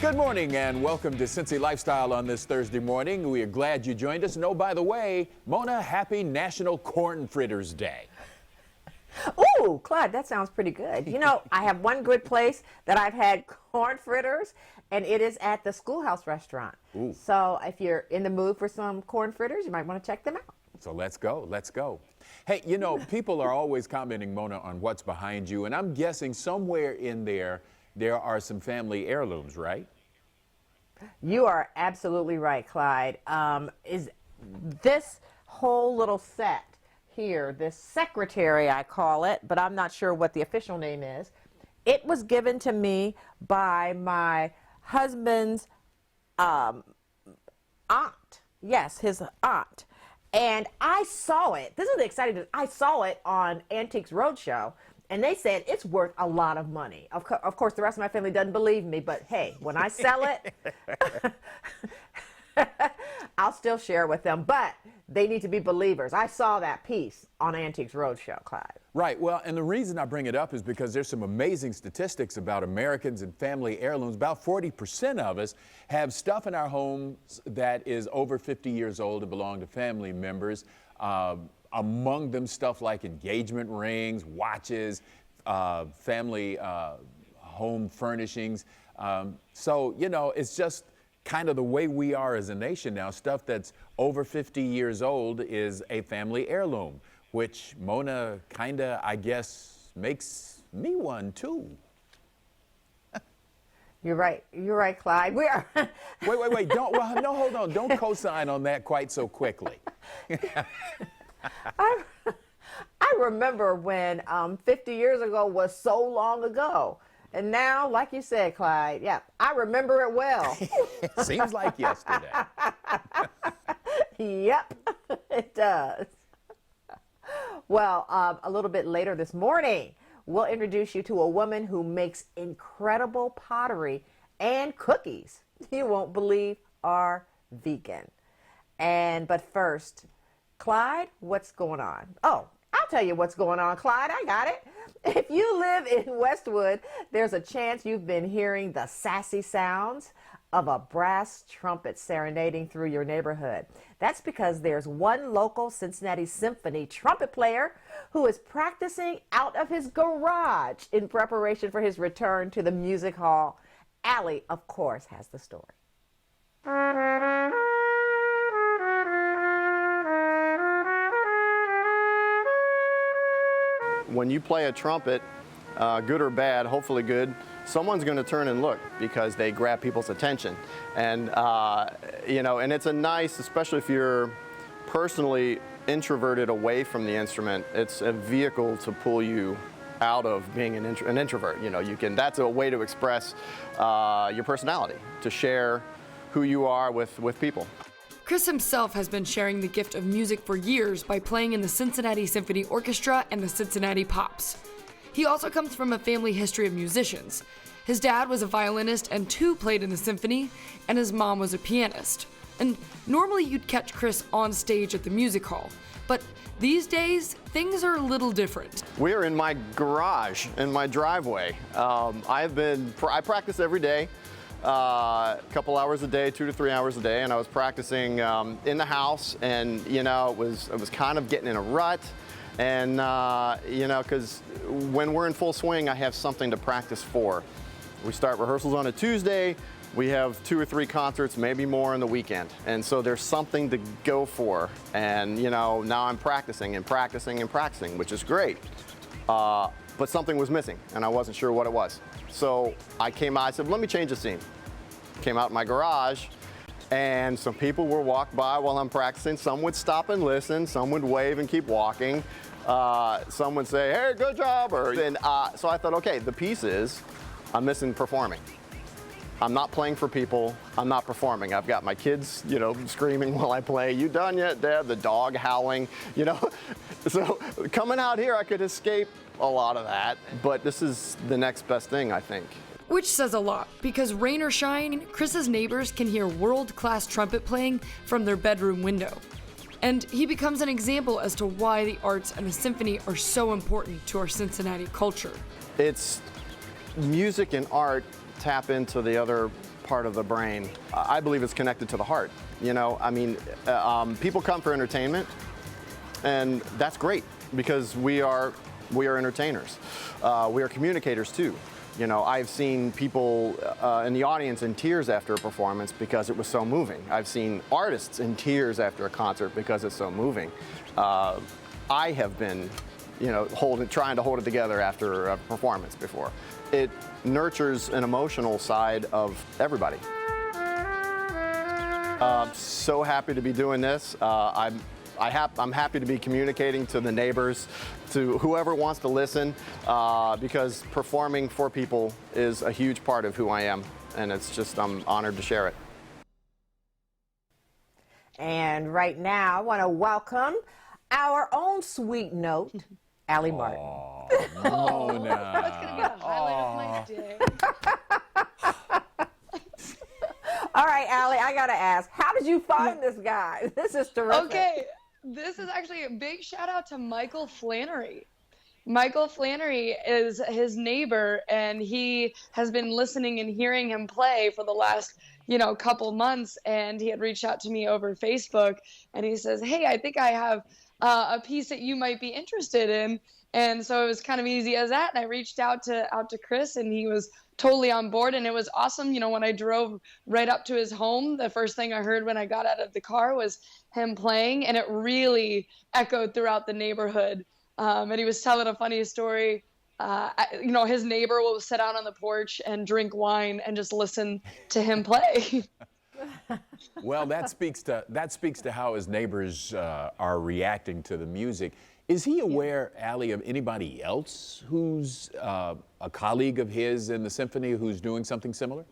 Good morning and welcome to Cincy Lifestyle on this Thursday morning. We are glad you joined us. And oh, by the way, Mona, happy National Corn Fritters Day. Ooh, Clyde, that sounds pretty good. You know, I have one good place that I've had corn fritters, and it is at the Schoolhouse Restaurant. Ooh. So if you're in the mood for some corn fritters, you might want to check them out. So let's go, let's go. Hey, you know, people are always commenting, Mona, on what's behind you, and I'm guessing somewhere in there are some family heirlooms, right? You are absolutely right, Clyde. Is this whole little set here, this secretary, I call it, but I'm not sure what the official name is. It was given to me by my husband's aunt. Yes, his aunt. And I saw it. This is the exciting thing. I saw it on Antiques Roadshow, and they said it's worth a lot of money. Of course, the rest of my family doesn't believe me, but hey, when I sell it, I'll still share with them. But they need to be believers. I saw that piece on Antiques Roadshow, Clyde. Right. Well, and the reason I bring it up is because there's some amazing statistics about Americans and family heirlooms. About 40% of us have stuff in our homes that is over 50 years old and belong to family members. Among them, stuff like engagement rings, watches, family home furnishings. So, you know, it's just kind of the way we are as a nation now. Stuff that's over 50 years old is a family heirloom, which Mona kind of, I guess, makes me one too. You're right, Clyde. We are. Wait, don't, well, no, hold on. Don't co-sign on that quite so quickly. I remember when 50 years ago was so long ago. And now, like you said, Clyde, yeah, I remember it well. Seems like yesterday. Yep, it does. Well, a little bit later this morning, we'll introduce you to a woman who makes incredible pottery and cookies you won't believe are vegan. But first, Clyde, what's going on? Oh, I'll tell you what's going on, Clyde. I got it. If you live in Westwood, there's a chance you've been hearing the sassy sounds of a brass trumpet serenading through your neighborhood. That's because there's one local Cincinnati Symphony trumpet player who is practicing out of his garage in preparation for his return to the music hall. Allie, of course, has the story. When you play a trumpet, good or bad, hopefully good, someone's going to turn and look because they grab people's attention. And, you know, and it's a nice, especially if you're personally introverted away from the instrument, it's a vehicle to pull you out of being an introvert. You know, that's a way to express your personality, to share who you are with people. Chris himself has been sharing the gift of music for years by playing in the Cincinnati Symphony Orchestra and the Cincinnati Pops. He also comes from a family history of musicians. His dad was a violinist and two played in the symphony, and his mom was a pianist. And normally you'd catch Chris on stage at the music hall, but these days, things are a little different. We're in my garage, in my driveway. I practice every day. A couple hours a day, 2 to 3 hours a day, and I was practicing in the house, and you know, it was kind of getting in a rut, and you know, because when we're in full swing, I have something to practice for. We start rehearsals on a Tuesday, we have 2 or 3 concerts, maybe more on the weekend, and so there's something to go for, and you know, now I'm practicing and practicing and practicing, which is great, but something was missing, and I wasn't sure what it was. So I came out, I said, let me change the scene. Came out in my garage, and some people would walk by while I'm practicing. Some would stop and listen, some would wave and keep walking. Some would say, hey, good job. So I thought, okay, the piece is, I'm missing performing. I'm not playing for people, I'm not performing. I've got my kids, you know, screaming while I play, you done yet, Dad? The dog howling, you know. So coming out here, I could escape a lot of that, but this is the next best thing, I think. Which says a lot, because rain or shine, Chris's neighbors can hear world-class trumpet playing from their bedroom window. And he becomes an example as to why the arts and the symphony are so important to our Cincinnati culture. It's music and art tap into the other part of the brain. I believe it's connected to the heart. You know, I mean, people come for entertainment, and that's great because we are entertainers. We are communicators too. You know, I've seen people in the audience in tears after a performance because it was so moving. I've seen artists in tears after a concert because it's so moving. I have been, you know, trying to hold it together after a performance before. It nurtures an emotional side of everybody. So happy to be doing this. I'm happy to be communicating to the neighbors, to whoever wants to listen, because performing for people is a huge part of who I am, and it's just, I'm honored to share it. And right now, I want to welcome our own sweet note, Allie Martin. Mona. That's going to be the highlight of my day. All right, Allie, I got to ask, how did you find this guy? This is terrific. Okay, this is actually a big shout out to Michael Flannery. Michael Flannery is his neighbor, and he has been listening and hearing him play for the last, couple months. And he had reached out to me over Facebook, and he says, "Hey, I think I have a piece that you might be interested in." And so it was kind of easy as that. And I reached out to Chris, and he was totally on board. And it was awesome. When I drove right up to his home, the first thing I heard when I got out of the car was him playing, and it really echoed throughout the neighborhood. And he was telling a funny story. His neighbor will sit out on the porch and drink wine and just listen to him play. Well, that speaks to how his neighbors are reacting to the music. Is he aware, Allie, of anybody else who's a colleague of his in the symphony who's doing something similar?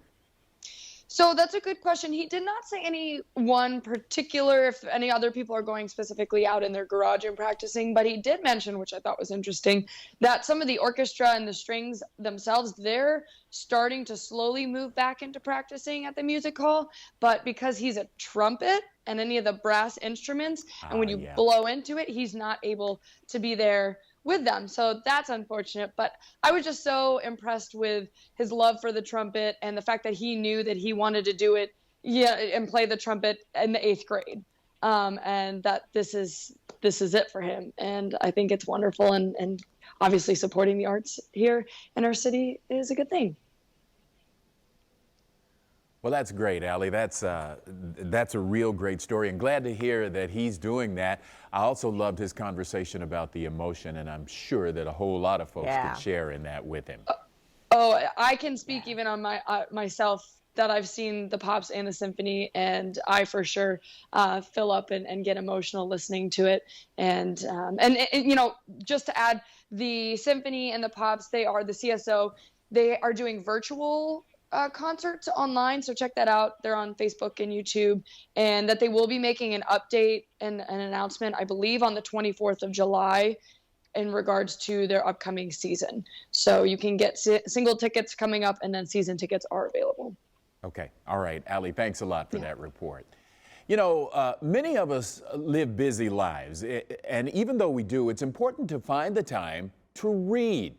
So that's a good question. He did not say any one particular, if any other people are going specifically out in their garage and practicing, but he did mention, which I thought was interesting, that some of the orchestra and the strings themselves, they're starting to slowly move back into practicing at the music hall. But because he's a trumpet and any of the brass instruments, and when you blow into it, he's not able to be there with them. So that's unfortunate. But I was just so impressed with his love for the trumpet and the fact that he knew that he wanted to do it and play the trumpet in the 8th grade. And that this is it for him. And I think it's wonderful. And obviously supporting the arts here in our city is a good thing. Well, that's great, Allie. That's a real great story, and glad to hear that he's doing that. I also loved his conversation about the emotion, and I'm sure that a whole lot of folks could share in that with him. Oh, I can speak even on myself that I've seen the Pops and the Symphony, and I for sure fill up and get emotional listening to it. And just to add, the Symphony and the Pops, they are the CSO. They are doing virtual concerts online, so check that out. They're on Facebook and YouTube, and that they will be making an update and an announcement, I believe, on the 24th of July in regards to their upcoming season. So you can get single tickets coming up, and then season tickets are available. Okay. All right, Allie, thanks a lot for that report. Many of us live busy lives, and even though we do, it's important to find the time to read.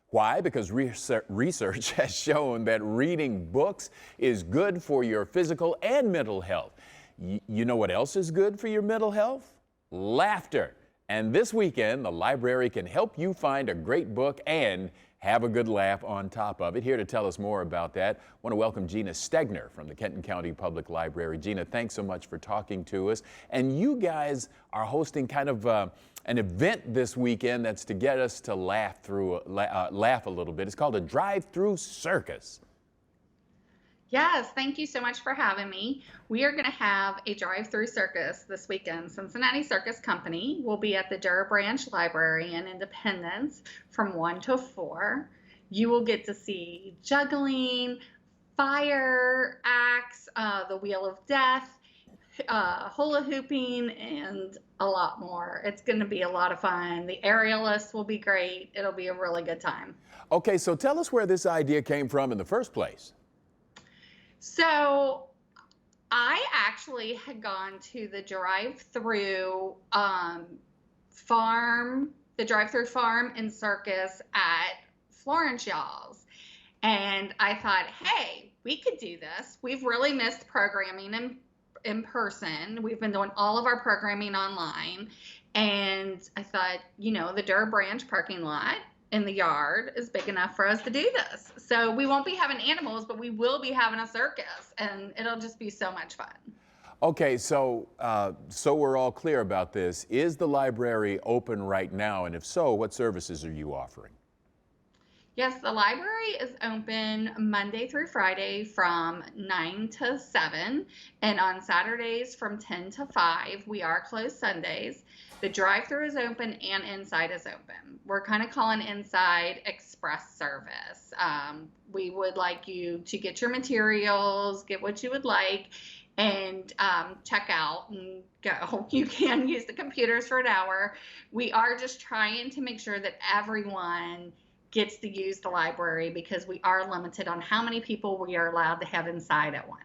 Why? Because research has shown that reading books is good for your physical and mental health. You know what else is good for your mental health? Laughter. And this weekend, the library can help you find a great book and have a good laugh on top of it. Here to tell us more about that, I want to welcome Gina Stegner from the Kenton County Public Library. Gina, thanks so much for talking to us. And you guys are hosting kind of an event this weekend that's to get us to laugh a little bit. It's called a drive-through circus. Yes, thank you so much for having me. We are going to have a drive-through circus this weekend. Cincinnati Circus Company will be at the Durr Branch Library in Independence from 1 to 4. You will get to see juggling, fire acts, the Wheel of Death, hula hooping, and a lot more. It's going to be a lot of fun. The aerialists will be great. It'll be a really good time. Okay, so tell us where this idea came from in the first place. So I actually had gone to the drive-through farm and circus at Florence Y'all's. And I thought, hey, we could do this. We've really missed programming in person. We've been doing all of our programming online. And I thought, the Durr Branch parking lot in the yard is big enough for us to do this. So we won't be having animals, but we will be having a circus, and it'll just be so much fun. Okay, so we're all clear about this. Is the library open right now? And if so, what services are you offering? Yes, the library is open Monday through Friday from 9 to 7, and on Saturdays from 10 to 5. We are closed Sundays. The drive-thru is open and inside is open. We're kind of calling inside express service. We would like you to get your materials, get what you would like, and check out and go. You can use the computers for an hour. We are just trying to make sure that everyone gets to use the library because we are limited on how many people we are allowed to have inside at once.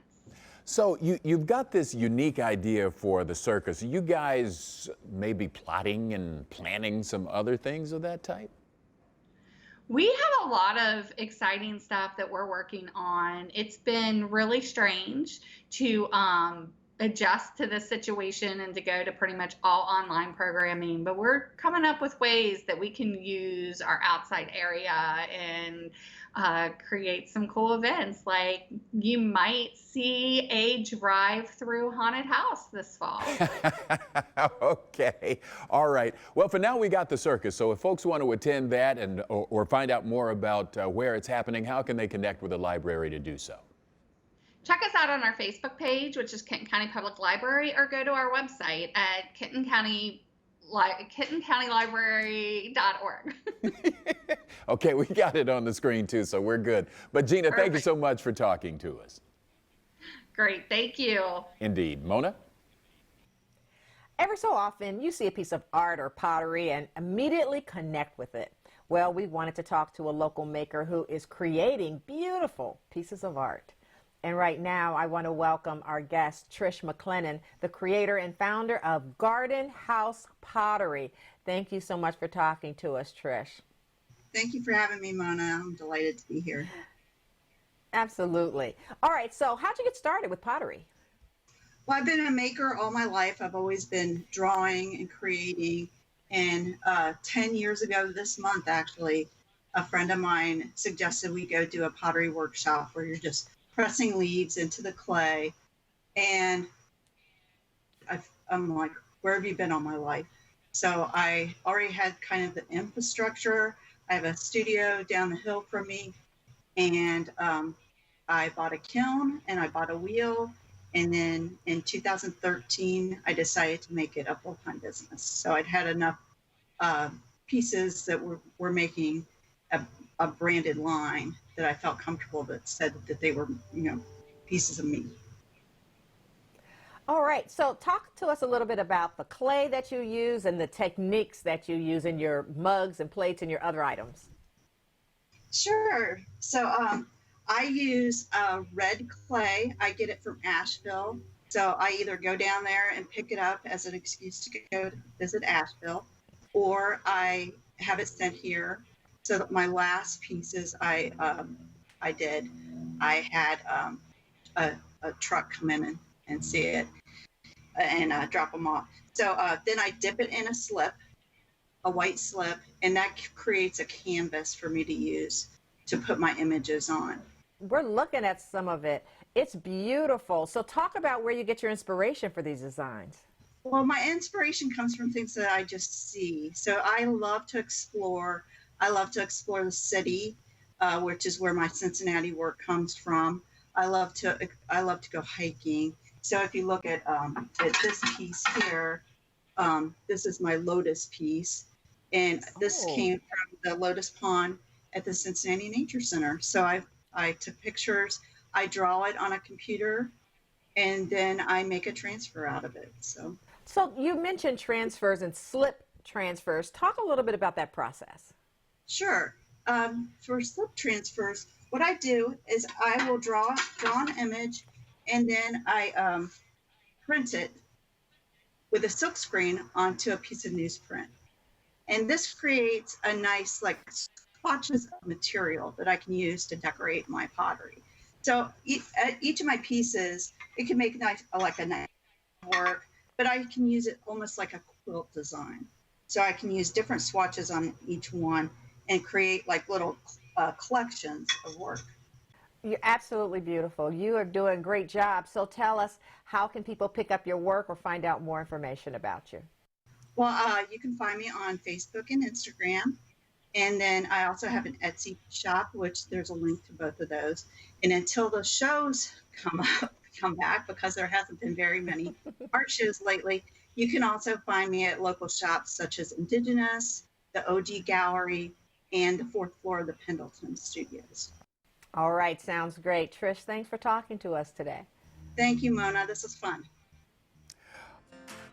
So you've got this unique idea for the circus. Are you guys maybe plotting and planning some other things of that type? We have a lot of exciting stuff that we're working on. It's been really strange to adjust to this situation and to go to pretty much all online programming, but we're coming up with ways that we can use our outside area and create some cool events. Like you might see a drive-through haunted house this fall. Okay, all right. Well, for now we got the circus, so if folks want to attend that and or find out more about where it's happening, how can they connect with the library to do so? Check us out on our Facebook page, which is Kenton County Public Library, or go to our website at KentonCountyLibrary.org. Okay, we got it on the screen too, so we're good. But Gina, Perfect. Thank you so much for talking to us. Great, thank you. Indeed. Mona? Every so often, you see a piece of art or pottery and immediately connect with it. Well, we wanted to talk to a local maker who is creating beautiful pieces of art. And right now, I want to welcome our guest, Trish McLennan, the creator and founder of Gardenhouse Pottery. Thank you so much for talking to us, Trish. Thank you for having me, Mona. I'm delighted to be here. Absolutely. All right, so how'd you get started with pottery? Well, I've been a maker all my life. I've always been drawing and creating. And 10 years ago this month, actually, a friend of mine suggested we go do a pottery workshop where you're just pressing leaves into the clay. And I'm like, where have you been all my life? So I already had kind of the infrastructure. I have a studio down the hill from me. And I bought a kiln and I bought a wheel. And then in 2013, I decided to make it a full-time business. So I'd had enough pieces that were making a branded line that I felt comfortable that said that they were, pieces of me. All right, so talk to us a little bit about the clay that you use and the techniques that you use in your mugs and plates and your other items. Sure. So I use red clay. I get it from Asheville. So I either go down there and pick it up as an excuse to go visit Asheville, or I have it sent here. So that my last pieces I had a truck come in and see it and drop them off. So then I dip it in a slip, a white slip, and that creates a canvas for me to use to put my images on. We're looking at some of it. It's beautiful. So talk about where you get your inspiration for these designs. Well, my inspiration comes from things that I just see. So I love to explore. I love to explore the city, which is where my Cincinnati work comes from. I love to go hiking. So if you look at this piece here, this is my lotus piece, and this came from the lotus pond at the Cincinnati Nature Center. So I took pictures, I draw it on a computer, and then I make a transfer out of it. So you mentioned transfers and slip transfers. Talk a little bit about that process. Sure. For slip transfers, what I do is I will draw an image, and then I print it with a silk screen onto a piece of newsprint. And this creates a nice, swatches of material that I can use to decorate my pottery. So each of my pieces, it can make nice, like a nice work, but I can use it almost like a quilt design. So I can use different swatches on each one and create like little collections of work. You're absolutely beautiful. You are doing a great job. So tell us, how can people pick up your work or find out more information about you? Well, you can find me on Facebook and Instagram. And then I also have an Etsy shop, which there's a link to both of those. And until the shows come back, because there hasn't been very many art shows lately, you can also find me at local shops such as Indigenous, the OG Gallery, and the 4th floor of the Pendleton Studios. All right, sounds great. Trish, thanks for talking to us today. Thank you, Mona. This was fun.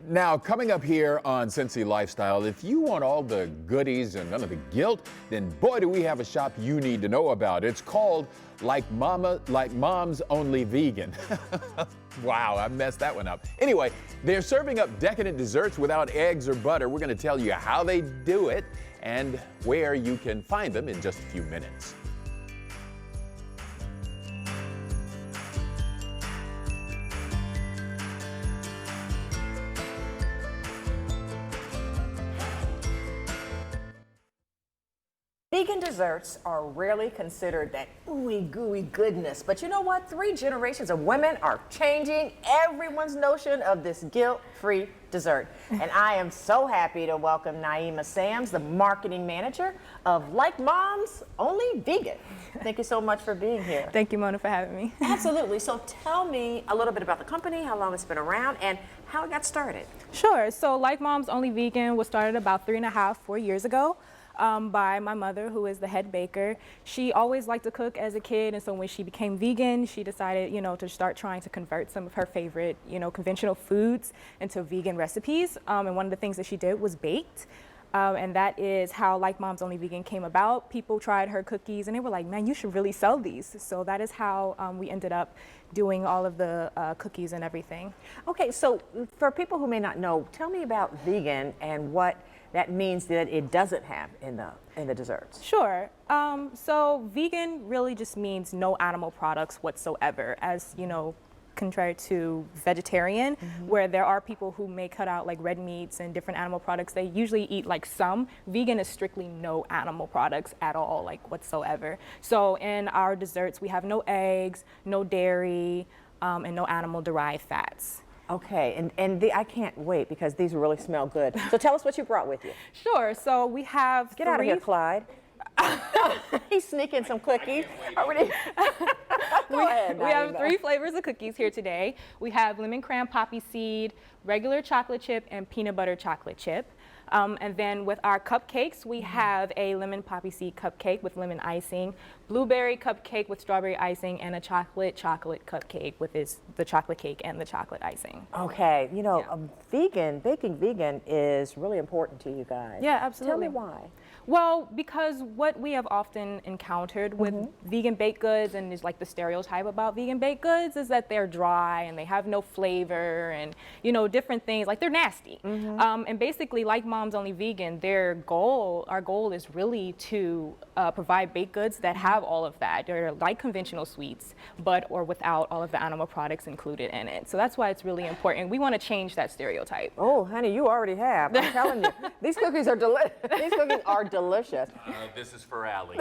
Now, coming up here on Cincy Lifestyle, if you want all the goodies and none of the guilt, then boy, do we have a shop you need to know about. It's called Like Mom's Only Vegan. Wow, I messed that one up. Anyway, they're serving up decadent desserts without eggs or butter. We're going to tell you how they do it and where you can find them in just a few minutes. Vegan desserts are rarely considered that ooey gooey goodness, but you know what? 3 generations of women are changing everyone's notion of this guilt-free dessert. And I am so happy to welcome Naima Sams, the marketing manager of Like Mom's Only Vegan. Thank you so much for being here. Thank you, Mona, for having me. Absolutely. So tell me a little bit about the company, how long it's been around, and how it got started. Sure. So Like Mom's Only Vegan was started about 3.5, 4 years ago. By my mother, who is the head baker. She always liked to cook as a kid, and so when she became vegan, she decided, to start trying to convert some of her favorite, conventional foods into vegan recipes. And one of the things that she did was baked. And that is how Like Mom's Only Vegan came about. People tried her cookies and they were like, man, you should really sell these. So that is how we ended up doing all of the cookies and everything. Okay, so for people who may not know, tell me about vegan and what that means that it doesn't have in the desserts. Sure. So vegan really just means no animal products whatsoever, as contrary to vegetarian, where there are people who may cut out like red meats and different animal products. They usually eat like some. Vegan is strictly no animal products at all, like whatsoever. So in our desserts, we have no eggs, no dairy, and no animal derived fats. Okay, and I can't wait because these really smell good. So tell us what you brought with you. Sure, so we have Get out of here, Clyde. He's sneaking some cookies. Go ahead, we have 3 flavors of cookies here today. We have lemon cran poppy seed, regular chocolate chip, and peanut butter chocolate chip. And then with our cupcakes, we have a lemon poppy seed cupcake with lemon icing, blueberry cupcake with strawberry icing, and a chocolate cupcake with the chocolate cake and the chocolate icing. Okay, baking vegan is really important to you guys. Yeah, absolutely. Tell me why. Well, because what we have often encountered with vegan baked goods, and is like the stereotype about vegan baked goods, is that they're dry and they have no flavor and different things, like they're nasty. And basically, Like Mom's Only Vegan, our goal is really to provide baked goods that have all of that. They're like conventional sweets, or without all of the animal products included in it. So that's why it's really important. We want to change that stereotype. Oh, honey, you already have. I'm telling you, these cookies are delicious. These cookies are delicious. This is for Allie.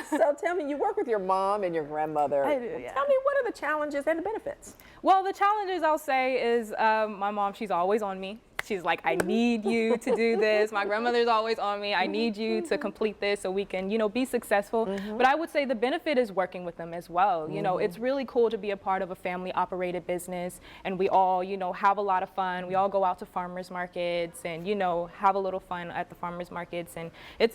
So tell me, you work with your mom and your grandmother. I do, yeah. Tell me, what are the challenges and the benefits? Well, the challenges I'll say is my mom, she's always on me. She's like, I need you to do this. My grandmother's always on me. I need you to complete this so we can, be successful. But I would say the benefit is working with them as well. It's really cool to be a part of a family operated business, and we all, have a lot of fun. We all go out to farmers markets and, have a little fun at the farmers markets. And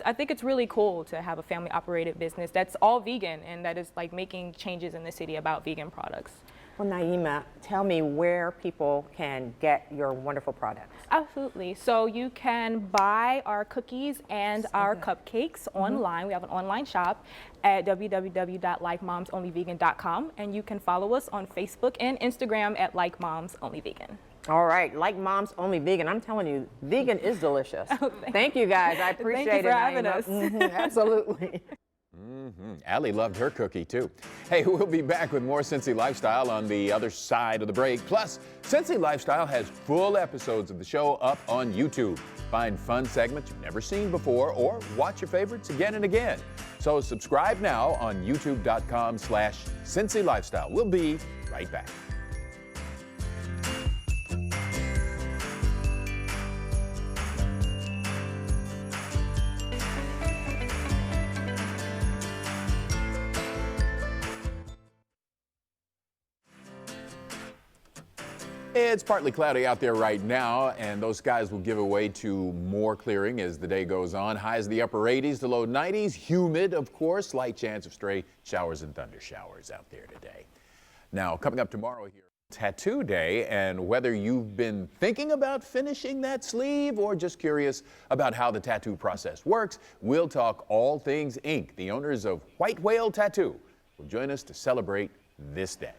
I think it's really cool to have a family operated business that's all vegan and that is like making changes in the city about vegan products. Well, Naima, tell me where people can get your wonderful products. Absolutely. So you can buy our cookies and our cupcakes online. We have an online shop at www.likemomsonlyvegan.com, and you can follow us on Facebook and Instagram at Like Mom's Only Vegan. All right, Like Mom's Only Vegan. I'm telling you, vegan is delicious. Thank you, guys. I appreciate Thank you for it, having Naima. us. Absolutely. Allie loved her cookie too. Hey, we'll be back with more Cincy Lifestyle on the other side of the break. Plus, Cincy Lifestyle has full episodes of the show up on YouTube. Find fun segments you've never seen before or watch your favorites again and again. So subscribe now on youtube.com/Cincy Lifestyle. We'll be right back. It's partly cloudy out there right now, and those skies will give way to more clearing as the day goes on. Highs in the upper 80s to low 90s. Humid, of course. Slight chance of stray showers and thunder showers out there today. Now, coming up tomorrow here, Tattoo Day, and whether you've been thinking about finishing that sleeve or just curious about how the tattoo process works, we'll talk all things ink. The owners of White Whale Tattoo will join us to celebrate this day.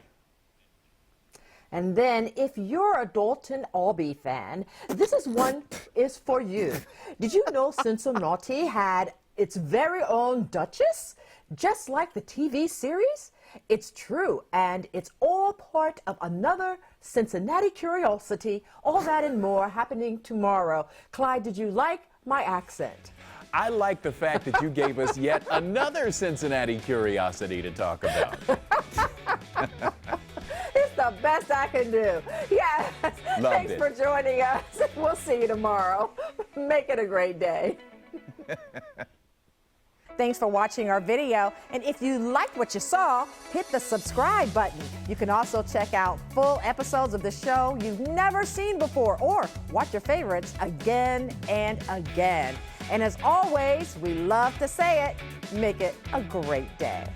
And then, if you're a Dalton Albee fan, this one is for you. Did you know Cincinnati had its very own Duchess, just like the TV series? It's true, and it's all part of another Cincinnati curiosity. All that and more happening tomorrow. Clyde, did you like my accent? I like the fact that you gave us yet another Cincinnati curiosity to talk about. It's the best I can do. Yes. Thanks for joining us. We'll see you tomorrow. Make it a great day. Thanks for watching our video. And if you liked what you saw, hit the subscribe button. You can also check out full episodes of the show you've never seen before, or watch your favorites again and again. And as always, we love to say it, make it a great day.